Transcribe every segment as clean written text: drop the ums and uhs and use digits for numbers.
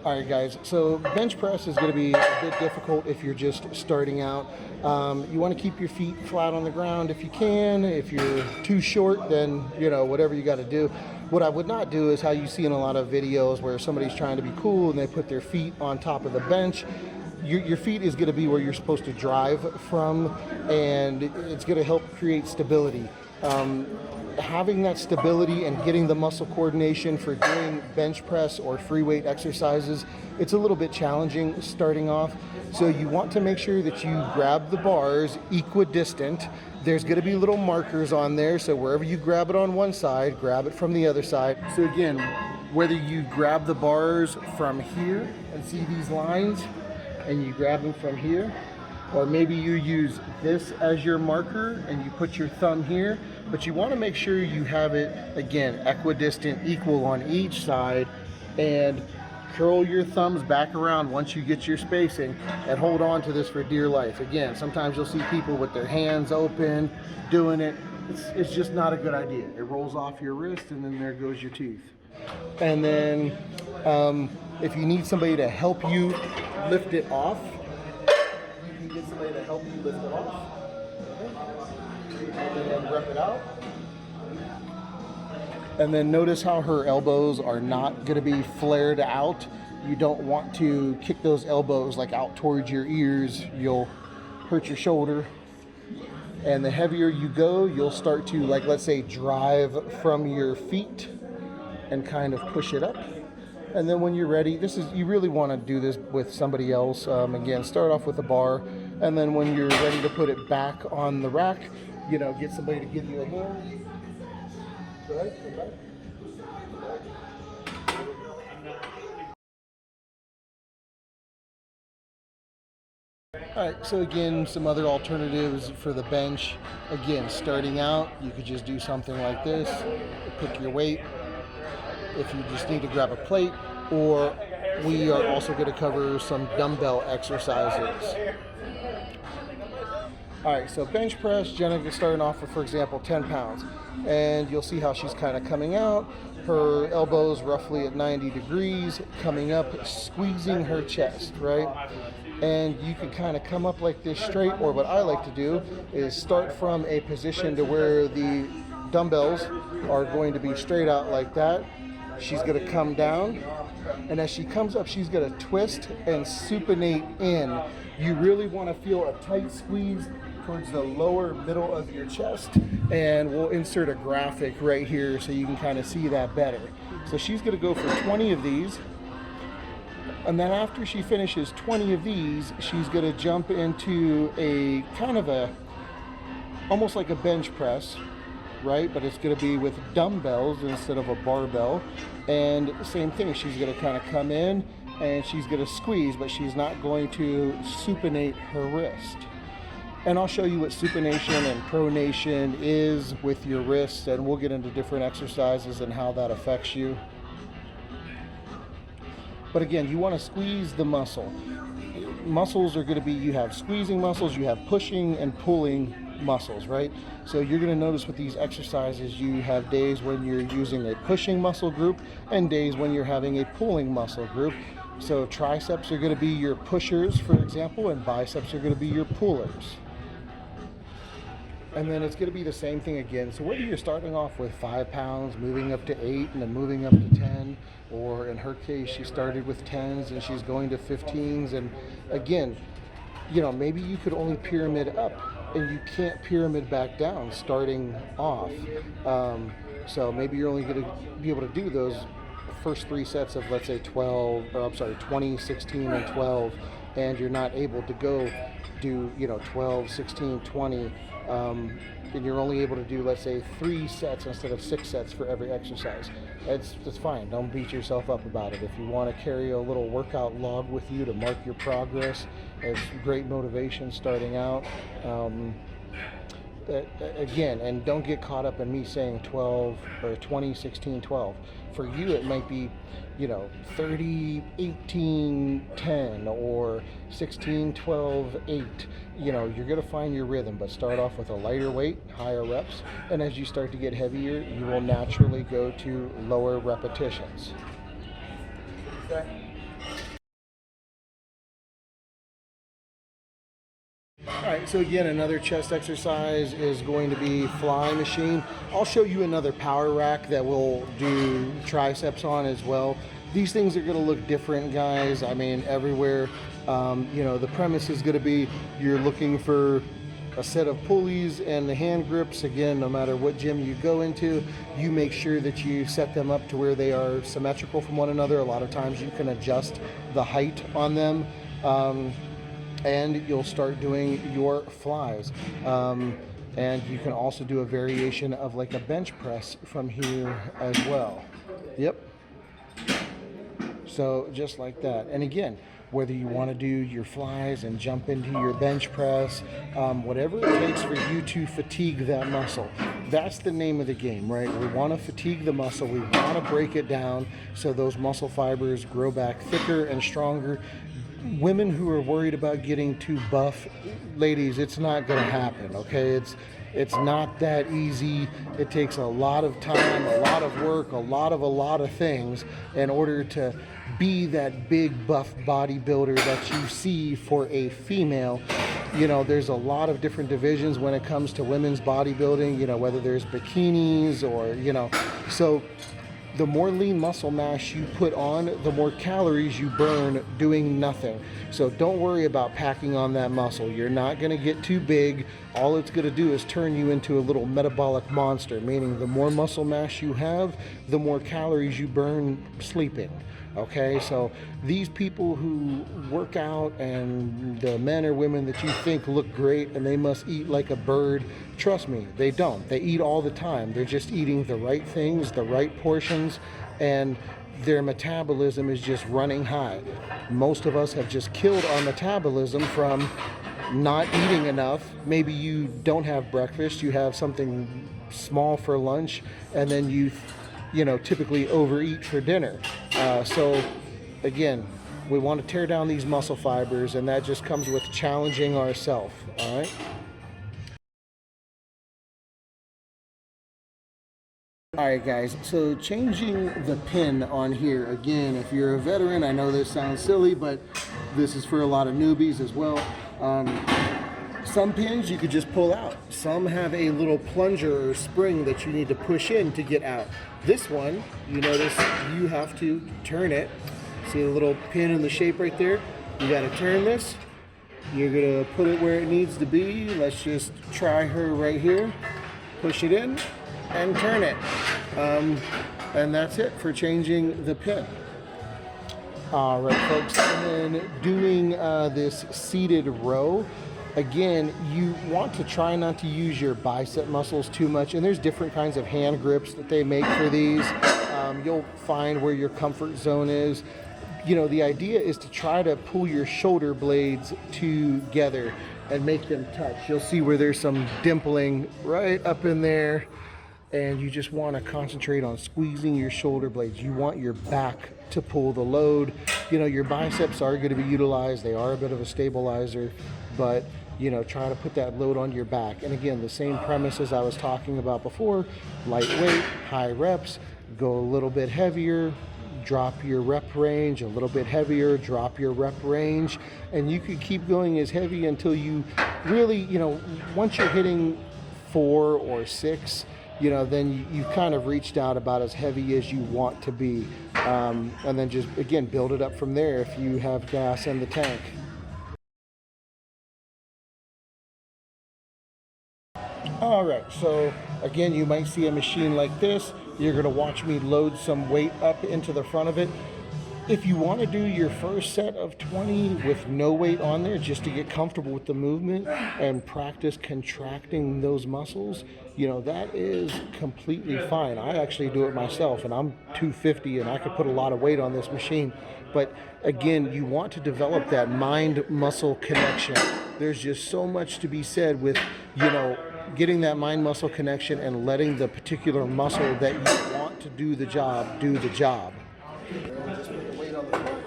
All right, guys, so bench press is going to be a bit difficult if you're just starting out. You want to keep your feet flat on the ground if you can. If you're too short, then, whatever you got to do. What I would not do is how you see in a lot of videos where somebody's trying to be cool and they put their feet on top of the bench. Your feet is going to be where you're supposed to drive from, and it's going to help create stability. Having that stability and getting the muscle coordination for doing bench press or free weight exercises, it's a little bit challenging starting off. So you want to make sure that you grab the bars equidistant. There's going to be little markers on there, so wherever you grab it on one side, grab it from the other side. So again, whether you grab the bars from here and see these lines, and you grab them from here, or maybe you use this as your marker and you put your thumb here, but you want to make sure you have it, again, equidistant, equal on each side, and curl your thumbs back around once you get your spacing, and hold on to this for dear life. Again, sometimes you'll see people with their hands open doing it. It's just not a good idea. It rolls off your wrist and then there goes your tooth. And then if you need somebody to help you lift it off, you can get somebody to help you lift it off. And then rep it out. And then notice how her elbows are not going to be flared out. You don't want to kick those elbows like out towards your ears. You'll hurt your shoulder. And the heavier you go, you'll start to, like, let's say, drive from your feet and kind of push it up. And then when you're ready, you really want to do this with somebody else. Again, start off with a bar, and then when you're ready to put it back on the rack, get somebody to give you a hand. Go ahead, come back. All right, so again, some other alternatives for the bench. Again, starting out, you could just do something like this, pick your weight. If you just need to grab a plate, or we are also going to cover some dumbbell exercises. All right, so bench press, Jenna is starting off with, for example, 10 pounds. And you'll see how she's kind of coming out. Her elbows roughly at 90 degrees, coming up, squeezing her chest, right? And you can kind of come up like this straight, or what I like to do is start from a position to where the dumbbells are going to be straight out like that. She's going to come down, and as she comes up, she's going to twist and supinate in. You really want to feel a tight squeeze towards the lower middle of your chest, and we'll insert a graphic right here so you can kind of see that better. So she's going to go for 20 of these, and then after she finishes 20 of these, she's going to jump into a kind of almost like a bench press, right? But it's going to be with dumbbells instead of a barbell. And same thing, she's going to kind of come in and she's going to squeeze, but she's not going to supinate her wrist. And I'll show you what supination and pronation is with your wrists, and we'll get into different exercises and how that affects you. But again, you want to squeeze the muscle. Muscles are going to be, you have squeezing muscles, you have pushing and pulling muscles, right? So you're going to notice with these exercises, you have days when you're using a pushing muscle group and days when you're having a pulling muscle group. So triceps are going to be your pushers, for example, and biceps are going to be your pullers. And then it's going to be the same thing again. So whether you're starting off with 5 pounds, moving up to 8, and then moving up to 10, or in her case, she started with 10s and she's going to 15s. And again, maybe you could only pyramid up and you can't pyramid back down starting off. So maybe you're only going to be able to do those first 3 sets of, let's say, 20, 16, and 12, and you're not able to go do, 12, 16, 20, and you're only able to do, let's say, 3 sets instead of 6 sets for every exercise. That's fine. Don't beat yourself up about it. If you want to carry a little workout log with you to mark your progress, it's great motivation starting out. Again, and don't get caught up in me saying 12 or 20, 16, 12. For you, it might be, 30, 18, 10, or 16, 12, 8. You're going to find your rhythm, but start off with a lighter weight, higher reps, and as you start to get heavier, you will naturally go to lower repetitions. Okay. So again, another chest exercise is going to be fly machine. I'll show you another power rack that we'll do triceps on as well. These things are going to look different, guys. I mean, everywhere. You know, the premise is going to be you're looking for a set of pulleys and the hand grips. Again, no matter what gym you go into, you make sure that you set them up to where they are symmetrical from one another. A lot of times you can adjust the height on them, and you'll start doing your flies. And you can also do a variation of like a bench press from here as well. Yep. So just like that. And again, whether you want to do your flies and jump into your bench press, whatever it takes for you to fatigue that muscle. That's the name of the game, right? We want to fatigue the muscle. We want to break it down so those muscle fibers grow back thicker and stronger. Women who are worried about getting too buff, ladies, it's not going to happen, okay? It's not that easy. It takes a lot of time, a lot of work, a lot of things in order to be that big buff bodybuilder that you see for a female. You know, there's a lot of different divisions when it comes to women's bodybuilding, you know, whether there's bikinis or, you know, so the more lean muscle mass you put on, the more calories you burn doing nothing. So don't worry about packing on that muscle. You're not going to get too big. All it's going to do is turn you into a little metabolic monster, meaning the more muscle mass you have, the more calories you burn sleeping. Okay, so these people who work out and the men or women that you think look great and they must eat like a bird, trust me, they don't. They eat all the time. They're just eating the right things, the right portions, and their metabolism is just running high. Most of us have just killed our metabolism from not eating enough. Maybe you don't have breakfast, you have something small for lunch, and then you know, typically overeat for dinner. So again, we want to tear down these muscle fibers, and that just comes with challenging ourselves. All right. All right, guys, so changing the pin on here. Again, if you're a veteran, I know this sounds silly, but this is for a lot of newbies as well. Some pins you could just pull out. Some have a little plunger or spring that you need to push in to get out. This one, you notice you have to turn it. See the little pin in the shape right there? You got to turn this. You're going to put it where it needs to be. Let's just try her right here. Push it in and turn it. And that's it for changing the pin. All right, folks, and then doing this seated row. Again, you want to try not to use your bicep muscles too much, and there's different kinds of hand grips that they make for these. You'll find where your comfort zone is. You know, the idea is to try to pull your shoulder blades together and make them touch. You'll see where there's some dimpling right up in there, and you just want to concentrate on squeezing your shoulder blades. You want your back to pull the load. You know, your biceps are going to be utilized. They are a bit of a stabilizer, but you know, try to put that load on your back. And again, the same premise as I was talking about before: lightweight, high reps, go a little bit heavier, drop your rep range, a little bit heavier, drop your rep range, and you could keep going as heavy until you really, you know, once you're hitting 4 or 6, you know, then you've kind of reached out about as heavy as you want to be. And then just, again, build it up from there if you have gas in the tank. All right, so again, you might see a machine like this. You're going to watch me load some weight up into the front of it. If you want to do your first set of 20 with no weight on there, just to get comfortable with the movement and practice contracting those muscles, you know, that is completely fine. I actually do it myself, and I'm 250 and I could put a lot of weight on this machine. But again, you want to develop that mind-muscle connection. There's just so much to be said with, you know, getting that mind-muscle connection and letting the particular muscle that you want to do the job do the job. Just put the weight on the front.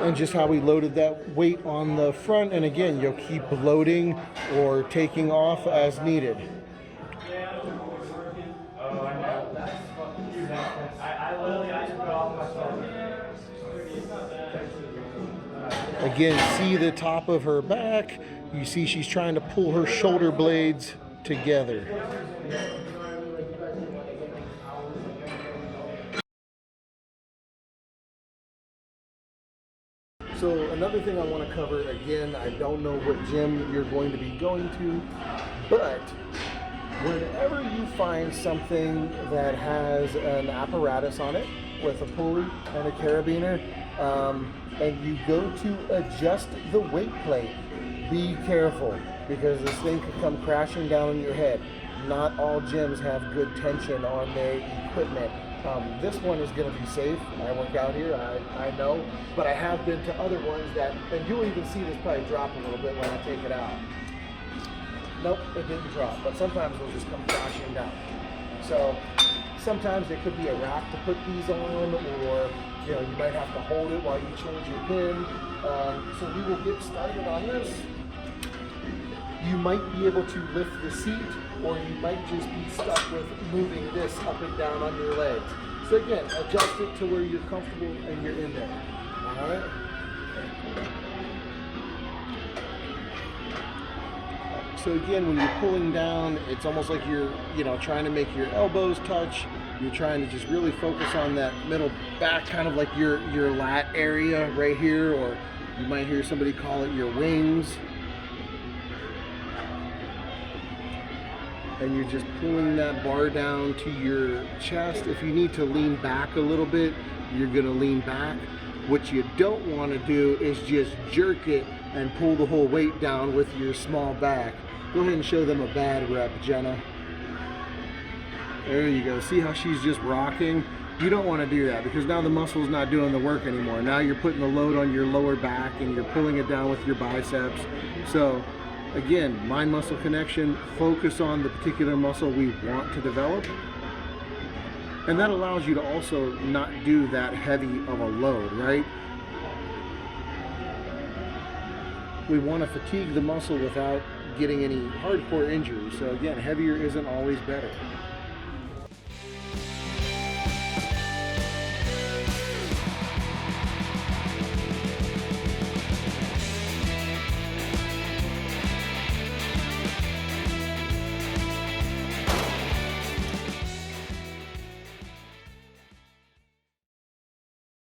And just how we loaded that weight on the front, and again, you'll keep loading or taking off as needed. I literally took it off myself. Again, see the top of her back. You see she's trying to pull her shoulder blades together. So another thing I want to cover, again, I don't know what gym you're going to be going to, but whenever you find something that has an apparatus on it with a pulley and a carabiner, and you go to adjust the weight plate, be careful, because this thing could come crashing down on your head. Not all gyms have good tension on their equipment. This one is going to be safe. I work out here, I know, but I have been to other ones that, and you'll even see this probably drop a little bit when I take it out. Nope, it didn't drop, but sometimes they'll just come crashing down. So sometimes there could be a rack to put these on, or you might have to hold it while you change your pin. So we will get started on this. You might be able to lift the seat, or you might just be stuck with moving this up and down on your legs. So again, adjust it to where you're comfortable and you're in there. All right. So again, when you're pulling down, it's almost like you're, trying to make your elbows touch. You're trying to just really focus on that middle back, kind of like your lat area right here, or you might hear somebody call it your wings. And you're just pulling that bar down to your chest. If you need to lean back a little bit, you're gonna lean back. What you don't wanna do is just jerk it and pull the whole weight down with your small back. Go ahead and show them a bad rep, Jenna. There you go. See how she's just rocking? You don't want to do that, because now the muscle's not doing the work anymore. Now you're putting the load on your lower back and you're pulling it down with your biceps. So again, mind-muscle connection, focus on the particular muscle we want to develop. And that allows you to also not do that heavy of a load, right? We want to fatigue the muscle without getting any hardcore injuries. So again, heavier isn't always better.